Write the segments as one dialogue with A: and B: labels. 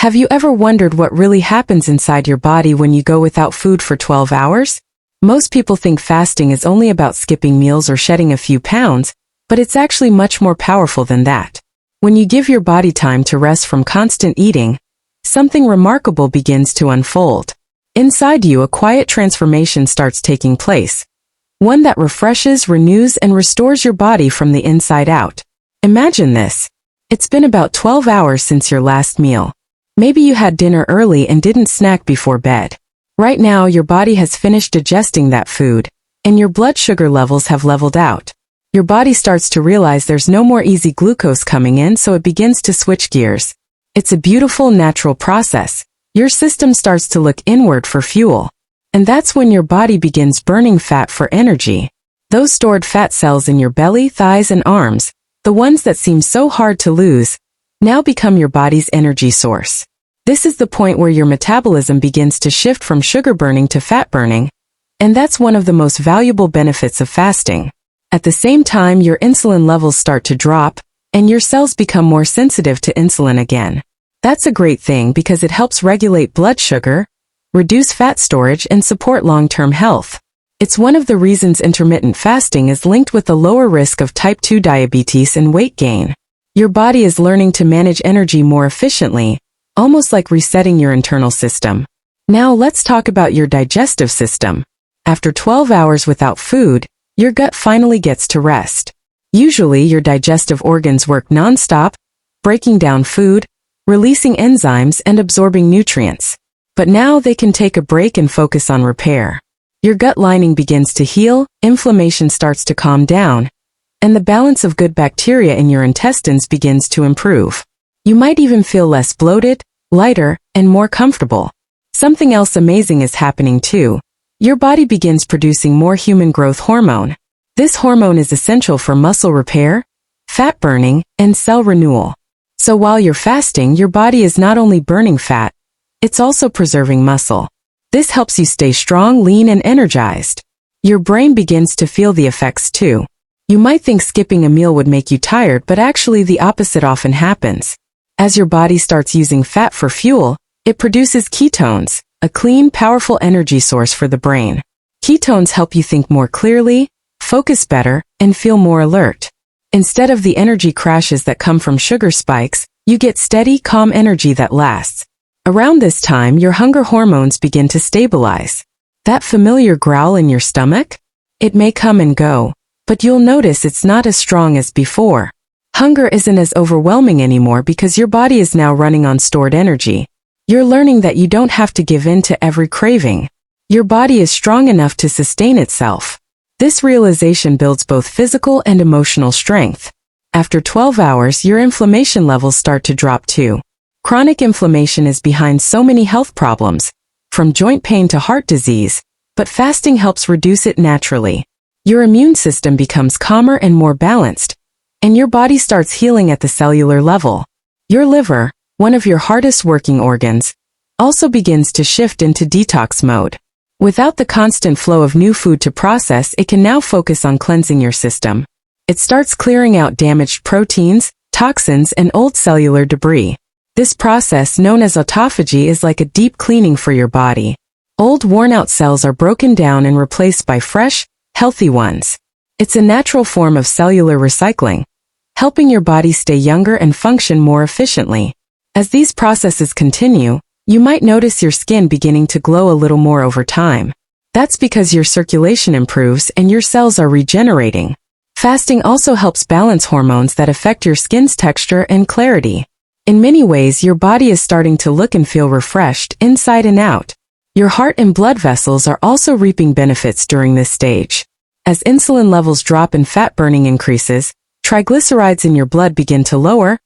A: Have you ever wondered what really happens inside your body when you go without food for 12 hours? Most people think fasting is only about skipping meals or shedding a few pounds, but it's actually much more powerful than that. When you give your body time to rest from constant eating, something remarkable begins to unfold. Inside you, a quiet transformation starts taking place. One that refreshes, renews, and restores your body from the inside out. Imagine this. It's been about 12 hours since your last meal. Maybe you had dinner early and didn't snack before bed. Right now, your body has finished digesting that food, and your blood sugar levels have leveled out. Your body starts to realize there's no more easy glucose coming in, so it begins to switch gears. It's a beautiful, natural process. Your system starts to look inward for fuel. And that's when your body begins burning fat for energy. Those stored fat cells in your belly, thighs, and arms, the ones that seem so hard to lose, now become your body's energy source. This is the point where your metabolism begins to shift from sugar burning to fat burning, and that's one of the most valuable benefits of fasting. At the same time, your insulin levels start to drop, and your cells become more sensitive to insulin again. That's a great thing because it helps regulate blood sugar, reduce fat storage, and support long-term health. It's one of the reasons intermittent fasting is linked with a lower risk of type 2 diabetes and weight gain. Your body is learning to manage energy more efficiently, almost like resetting your internal system. Now let's talk about your digestive system. After 12 hours without food, your gut finally gets to rest. Usually, your digestive organs work non-stop, breaking down food, releasing enzymes, and absorbing nutrients. But now they can take a break and focus on repair. Your gut lining begins to heal, inflammation starts to calm down, and the balance of good bacteria in your intestines begins to improve. You might even feel less bloated, lighter, and more comfortable. Something else amazing is happening too. Your body begins producing more human growth hormone. This hormone is essential for muscle repair, fat burning, and cell renewal. So while you're fasting, your body is not only burning fat, it's also preserving muscle. This helps you stay strong, lean, and energized. Your brain begins to feel the effects too. You might think skipping a meal would make you tired, but actually the opposite often happens. As your body starts using fat for fuel, it produces ketones, a clean, powerful energy source for the brain. Ketones help you think more clearly, focus better, and feel more alert. Instead of the energy crashes that come from sugar spikes, you get steady, calm energy that lasts. Around this time, your hunger hormones begin to stabilize. That familiar growl in your stomach? It may come and go, but you'll notice it's not as strong as before. Hunger isn't as overwhelming anymore because your body is now running on stored energy. You're learning that you don't have to give in to every craving. Your body is strong enough to sustain itself. This realization builds both physical and emotional strength. After 12 hours, your inflammation levels start to drop too. Chronic inflammation is behind so many health problems, from joint pain to heart disease, but fasting helps reduce it naturally. Your immune system becomes calmer and more balanced, and your body starts healing at the cellular level. Your liver, one of your hardest working organs, also begins to shift into detox mode. Without the constant flow of new food to process, it can now focus on cleansing your system. It starts clearing out damaged proteins, toxins, and old cellular debris. This process, known as autophagy, is like a deep cleaning for your body. Old, worn-out cells are broken down and replaced by fresh, healthy ones. It's a natural form of cellular recycling, helping your body stay younger and function more efficiently. As these processes continue, you might notice your skin beginning to glow a little more over time. That's because your circulation improves and your cells are regenerating. Fasting also helps balance hormones that affect your skin's texture and clarity. In many ways, your body is starting to look and feel refreshed inside and out. Your heart and blood vessels are also reaping benefits during this stage. As insulin levels drop and fat burning increases, triglycerides in your blood begin to lower,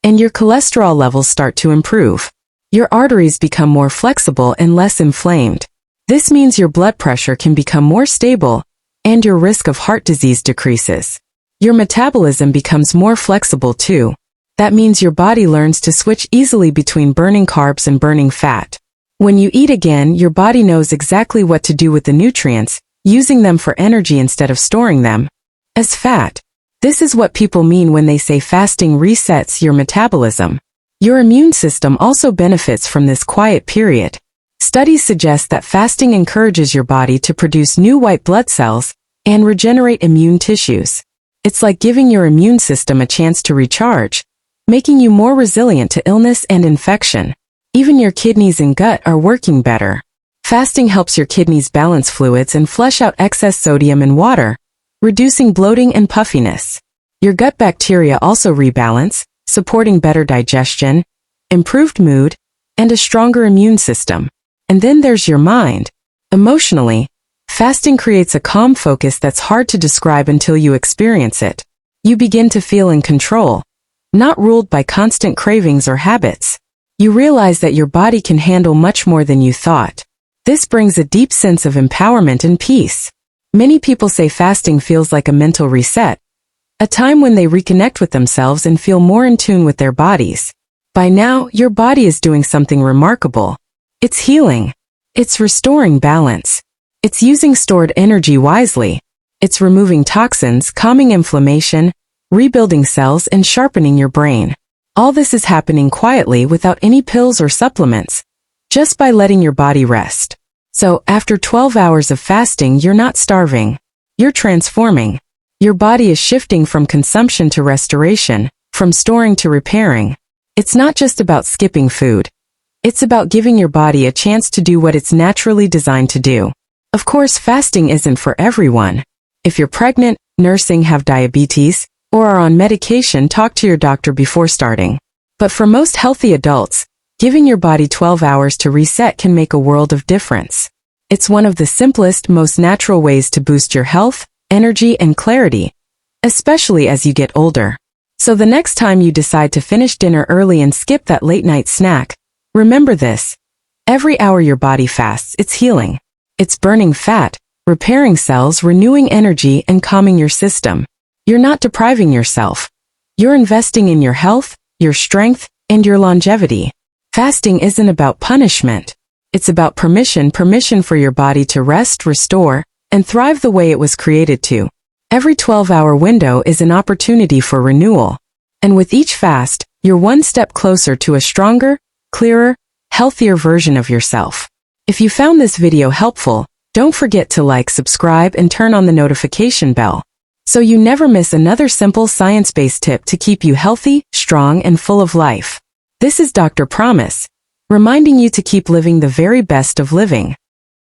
A: and your cholesterol levels start to improve. Your arteries become more flexible and less inflamed. This means your blood pressure can become more stable, and your risk of heart disease decreases. Your metabolism becomes more flexible too. That means your body learns to switch easily between burning carbs and burning fat. When you eat again, your body knows exactly what to do with the nutrients, using them for energy instead of storing them as fat. This is what people mean when they say fasting resets your metabolism. Your immune system also benefits from this quiet period. Studies suggest that fasting encourages your body to produce new white blood cells and regenerate immune tissues. It's like giving your immune system a chance to recharge, making you more resilient to illness and infection. Even your kidneys and gut are working better. Fasting helps your kidneys balance fluids and flush out excess sodium and water, reducing bloating and puffiness. Your gut bacteria also rebalance, supporting better digestion, improved mood, and a stronger immune system. And then there's your mind. Emotionally, fasting creates a calm focus that's hard to describe until you experience it. You begin to feel in control, not ruled by constant cravings or habits. You realize that your body can handle much more than you thought. This brings a deep sense of empowerment and peace. Many people say fasting feels like a mental reset, a time when they reconnect with themselves and feel more in tune with their bodies. By now, your body is doing something remarkable. It's healing. It's restoring balance. It's using stored energy wisely. It's removing toxins, calming inflammation, rebuilding cells, and sharpening your brain. All this is happening quietly without any pills or supplements, just by letting your body rest. So, after 12 hours of fasting, you're not starving. You're transforming. Your body is shifting from consumption to restoration, from storing to repairing. It's not just about skipping food. It's about giving your body a chance to do what it's naturally designed to do. Of course, fasting isn't for everyone. If you're pregnant, nursing, have diabetes, or are on medication, talk to your doctor before starting. But for most healthy adults, giving your body 12 hours to reset can make a world of difference. It's one of the simplest, most natural ways to boost your health, energy, and clarity, especially as you get older. So the next time you decide to finish dinner early and skip that late-night snack, remember this. Every hour your body fasts, it's healing. It's burning fat, repairing cells, renewing energy, and calming your system. You're not depriving yourself. You're investing in your health, your strength, and your longevity. Fasting isn't about punishment. It's about permission for your body to rest, restore, and thrive the way it was created to. Every 12-hour window is an opportunity for renewal. And with each fast, you're one step closer to a stronger, clearer, healthier version of yourself. If you found this video helpful, don't forget to like, subscribe, and turn on the notification bell, so you never miss another simple science-based tip to keep you healthy, strong, and full of life. This is Dr. Promise, reminding you to keep living the very best of living.